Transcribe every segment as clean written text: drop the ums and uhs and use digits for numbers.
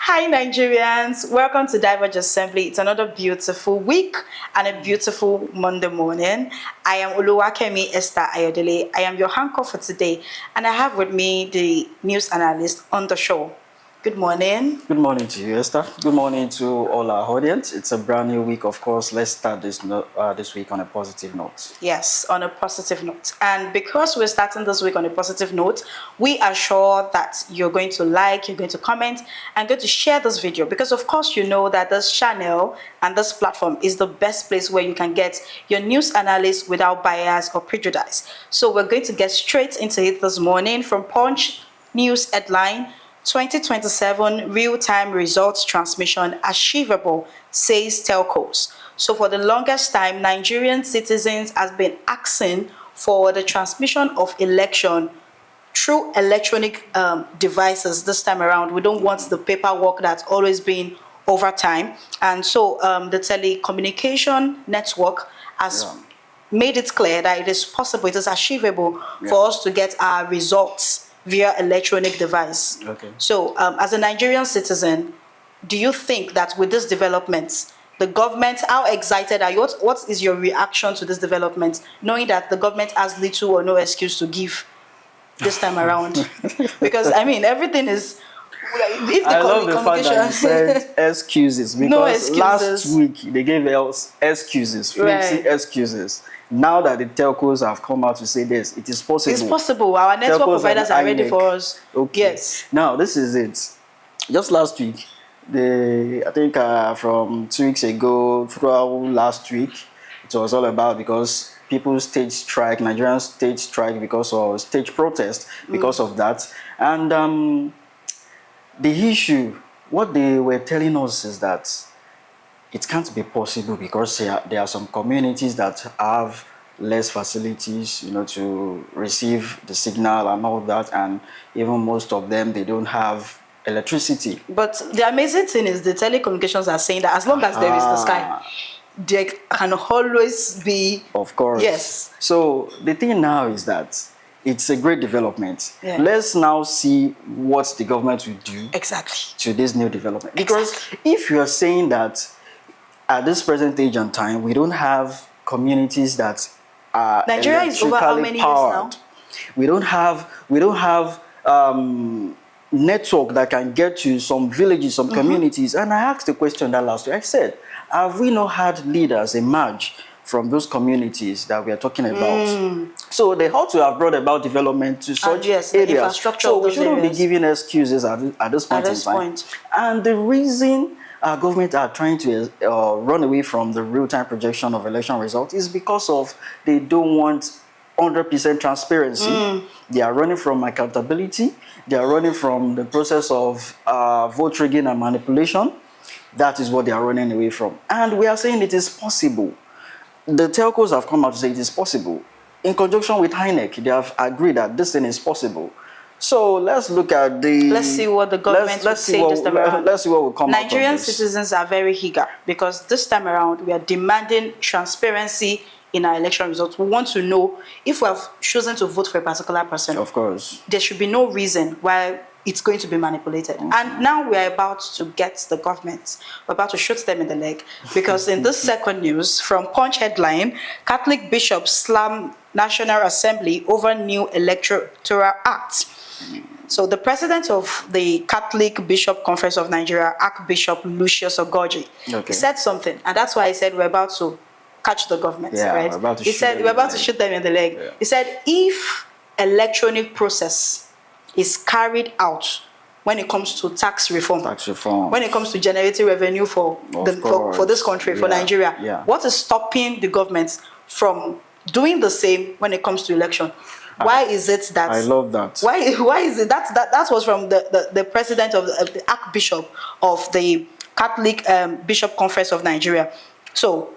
Hi Nigerians, welcome to Divulge Assembly. It's another beautiful week and a beautiful Monday morning. I am Oluwakemi, Esther, Ayodele. I am your anchor for today, and I have with me the news analyst on the show. Good morning. Good morning to you, Esther. Good morning to all our audience. It's a brand new week, of course. Let's start this week on a positive note. Yes, on a positive note. And because we're starting this week on a positive note, we are sure that you're going to like, you're going to comment, and going to share this video. Because of course, you know that this channel and this platform is the best place where you can get your news analysis without bias or prejudice. So we're going to get straight into it this morning from Punch News headline. 2027 real-time results transmission achievable, says telcos. So for the longest time, Nigerian citizens have been asking for the transmission of election through electronic devices this time around. We don't want the paperwork that's always been over time. And so the telecommunication network has made it clear that it is possible, it is achievable for us to get our results via electronic device. Okay. So, as a Nigerian citizen, do you think that with these developments, the government, how excited are you? What is your reaction to this development, knowing that the government has little or no excuse to give this time around? Because, I mean, everything is... If the I love the fact that you said excuses, because no excuses. Last week they gave us excuses, flimsy excuses. Now that the telcos have come out to say this, it is possible. It's possible. Our network providers are ready for us. Okay. Yes. Now, this is it. Just last week, I think from 2 weeks ago, throughout last week, it was all about because people stage strike, Nigerians stage strike because of stage protest, because of that. And the issue, what they were telling us is that it can't be possible because there are some communities that have less facilities, to receive the signal and all that, and even most of them, they don't have electricity. But the amazing thing is the telecommunications are saying that as long as there is the sky, there can always be... Of course. Yes. So the thing now is that it's a great development. Yeah. Let's now see what the government will do to this new development. Because if you are saying that at this present age and time, we don't have communities that are Nigeria is over how many powered. years now? We don't have network that can get to some villages, some communities. And I asked the question that last week. I said, have we not had leaders emerge from those communities that we are talking about? So they ought to have brought about development to such areas. Infrastructure so we shouldn't be giving excuses at this point in time. And the reason our government are trying to run away from the real-time projection of election results is because of they don't want 100% transparency. They are running from accountability. They are running from the process of vote rigging and manipulation. That is what they are running away from. And we are saying it is possible. The telcos have come out to say it is possible. In conjunction with INEC, they have agreed that this thing is possible. So let's look at the... Let's see what the government will say this time around. Let's see what will come out of Nigerian this. citizens are very eager because this time around we are demanding transparency in our election results. We want to know if we have chosen to vote for a particular person. Of course. There should be no reason why it's going to be manipulated. And now we are about to get the government. We're about to shoot them in the leg. Because in this second news, from Punch headline, Catholic bishops slam National Assembly over new electoral act. So the president of the Catholic Bishop Conference of Nigeria, Archbishop Lucius Ogoji, he said something. And that's why I said we're about to catch the government, right? He said we're about to shoot them in the leg. Yeah. He said if electronic process is carried out when it comes to tax reform, when it comes to generating revenue for this country, for Nigeria, what is stopping the government from doing the same when it comes to election? Why is it that... I love that. Why is it that was from the president of the Archbishop of the Catholic Bishop Conference of Nigeria. So,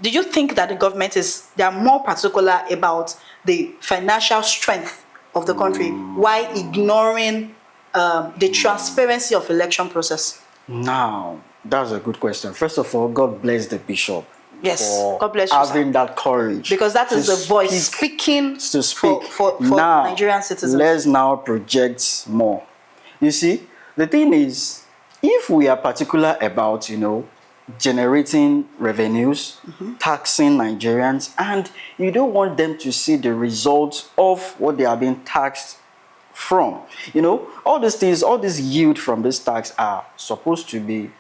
do you think that the government they are more particular about the financial strength of the country while ignoring the transparency of election process? Now, that's a good question. First of all, God bless the bishop. Yes, God bless you, having that courage. Because that is the voice speaking for now, Nigerian citizens. Let's now project more. You see, the thing is, if we are particular about, generating revenues, taxing Nigerians, and you don't want them to see the results of what they are being taxed from, all these things, all this yield from this tax are supposed to be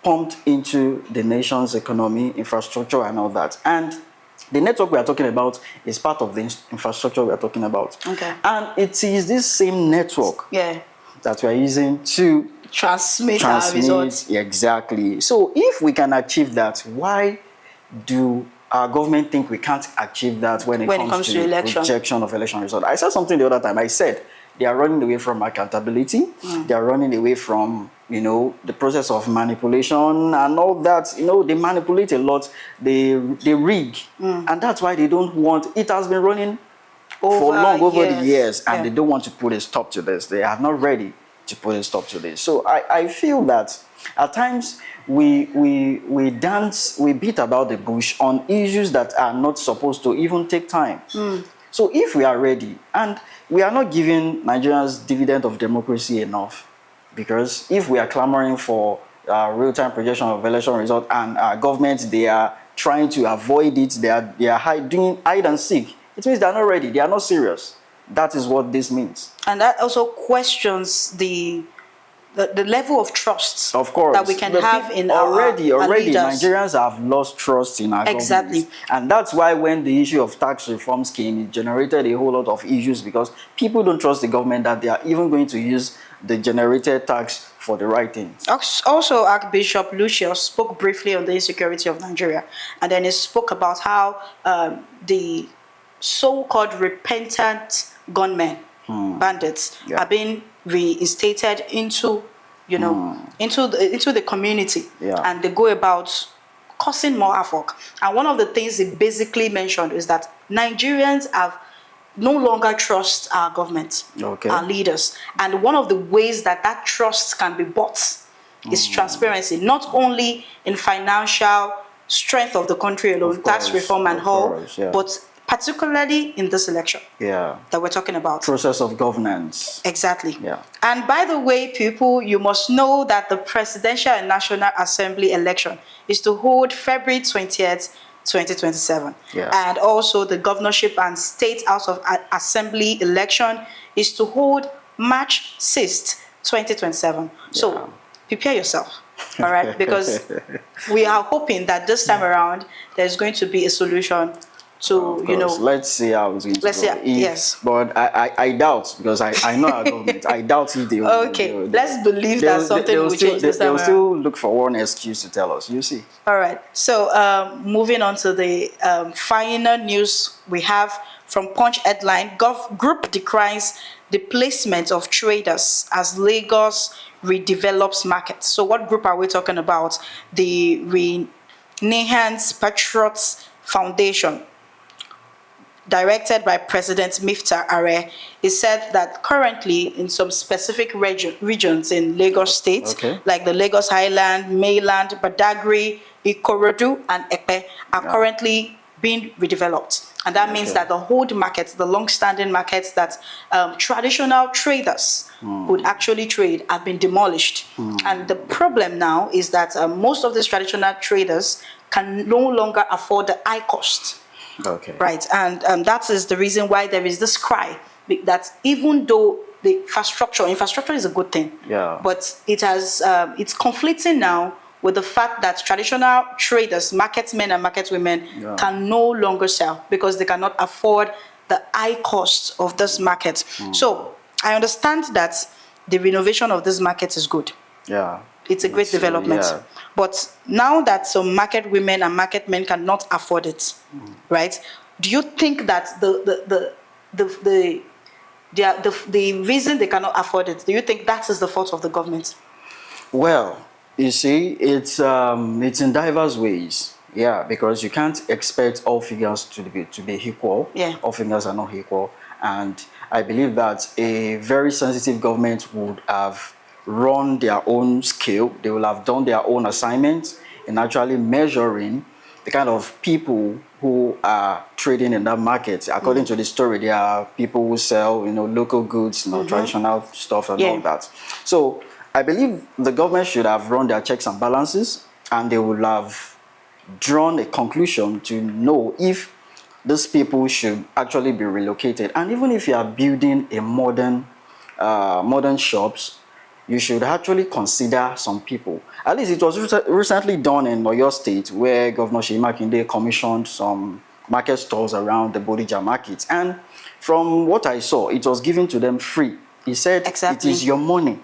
pumped into the nation's economy, infrastructure, and all that. And the network we are talking about is part of the infrastructure we are talking about. Okay. And it is this same network that we are using to transmit our results. Exactly. So if we can achieve that, why do our government think we can't achieve that when it comes to rejection of election results? I said something the other time. I said they are running away from accountability. They are running away from, the process of manipulation and all that. They manipulate a lot. They rig. And that's why they don't want, it has been running over the years, and they don't want to put a stop to this. They are not ready to put a stop to this. So I feel that at times we beat about the bush on issues that are not supposed to even take time. So if we are ready, and we are not giving Nigerians dividend of democracy enough, because if we are clamoring for real-time projection of election results, and our government, they are trying to avoid it, they are doing hide and seek, it means they are not ready, they are not serious. That is what this means. And that also questions the level of trust, of course, that we can have in already our leaders. Nigerians have lost trust in our government. And that's why when the issue of tax reforms came, it generated a whole lot of issues, because people don't trust the government that they are even going to use the generated tax for the right things. Also, Archbishop Lucius spoke briefly on the insecurity of Nigeria, and then he spoke about how the so-called repentant gunmen, bandits, are being reinstated into, into the community, and they go about causing more havoc. And one of the things he basically mentioned is that Nigerians have no longer trust our government, our leaders, and one of the ways that trust can be bought is transparency, not only in financial strength of the country alone, tax reform and all, but particularly in this election that we're talking about. Process of governance. Exactly. And by the way, people, you must know that the Presidential and National Assembly election is to hold February 20th, 2027. And also the governorship and State House of Assembly election is to hold March 6th, 2027. So prepare yourself. All right, because we are hoping that this time around there's going to be a solution to, let's see how it's going to go. But I doubt, because I know our government. I doubt if they will. Let's believe that something will change this time around. They'll still look for one excuse to tell us. You see. All right. So moving on to the final news we have from Punch headline: Group decries the placement of traders as Lagos redevelops market. So what group are we talking about? The Renaissance Patriots Foundation, directed by President Mifta Are, is said that currently in some specific regions in Lagos State, like the Lagos Highland, Mainland, Badagry, Ikorodu, and Epe, are currently being redeveloped. And that means that the old markets, the long-standing markets that traditional traders would actually trade, have been demolished. And the problem now is that most of these traditional traders can no longer afford the high cost. Right, and that is the reason why there is this cry that even though the infrastructure is a good thing, but it has it's conflicting now with the fact that traditional traders, marketmen and marketwomen, can no longer sell because they cannot afford the high cost of this market. So I understand that the renovation of this market is good. It's a great development. But now that some market women and market men cannot afford it, right? Do you think that the reason they cannot afford it, do you think that is the fault of the government? Well, you see, it's in diverse ways. Because you can't expect all figures to be equal. All figures are not equal. And I believe that a very sensitive government would have run their own scale. They will have done their own assignments in actually measuring the kind of people who are trading in that market. According to the story, there are people who sell, local goods, traditional stuff and all that. So I believe the government should have run their checks and balances, and they would have drawn a conclusion to know if these people should actually be relocated. And even if you are building a modern shops, you should actually consider some people. At least it was recently done in Oyo State, where Governor Seyi Makinde commissioned some market stalls around the Bodija market. And from what I saw, it was given to them free. He said, Exactly. it is your money.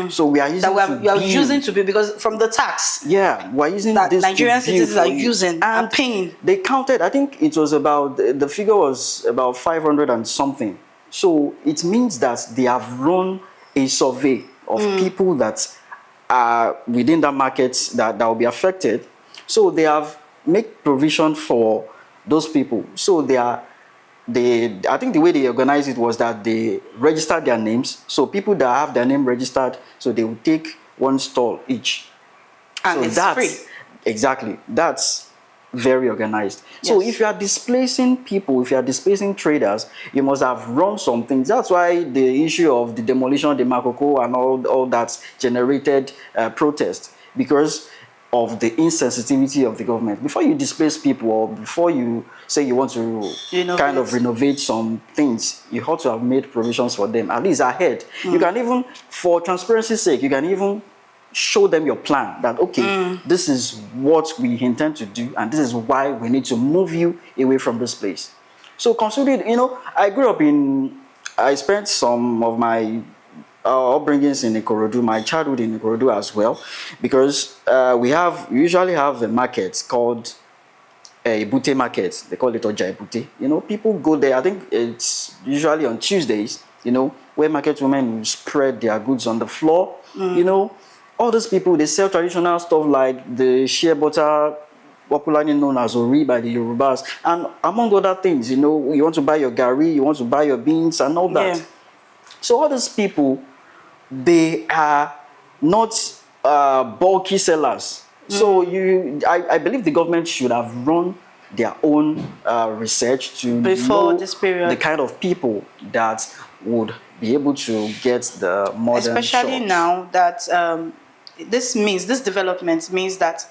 So we are using using to be, because from the tax. Yeah, we're using that this Nigerian to build citizens are for you. using and paying. They counted, I think it was about, the figure was about 500 and something. So it means that they have run a survey of people that are within that market that will be affected. So they have made provision for those people. So I think the way they organized it was that they registered their names. So people that have their name registered, so they will take one stall each. And so it's that's free. Exactly. That's very organized. So Yes. if you are displacing people, if you are displacing traders, you must have run some things. That's why the issue of the demolition of the Makoko and all that generated protest, because of the insensitivity of the government. Before you displace people, or before you say you want to kind of renovate some things, you ought to have made provisions for them, at least ahead. You can even, for transparency's sake, you can even show them your plan that, okay, this is what we intend to do, and this is why we need to move you away from this place. So consider, I spent some of my upbringings in Ikorodu, my childhood in Ikorodu as well, because we usually have a market called a Bute market. They call it Oja Bute. People go there. I think it's usually on Tuesdays, where market women will spread their goods on the floor. All those people, they sell traditional stuff like the shea butter, popularly known as Ori by the Yorubas, and among other things. You want to buy your gari, you want to buy your beans and all that. Yeah. So all these people, they are not bulky sellers. So I believe the government should have run their own research to before know this period, the kind of people that would be able to get the modern especially shops. now that this development means that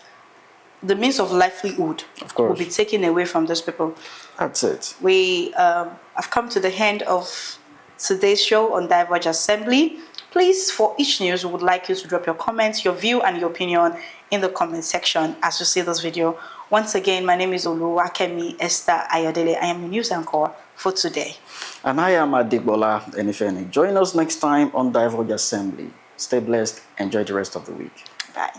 the means of livelihood will be taken away from those people. That's it. We have come to the end of today's show on Divulge Assembly. Please, for each news, we would like you to drop your comments, your view, and your opinion in the comment section as you see this video. Once again, my name is Oluwakemi Esther Ayodele. I am the news anchor for today. And I am Adegbola Enifeni. Join us next time on Divulge Assembly. Stay blessed. Enjoy the rest of the week. Bye.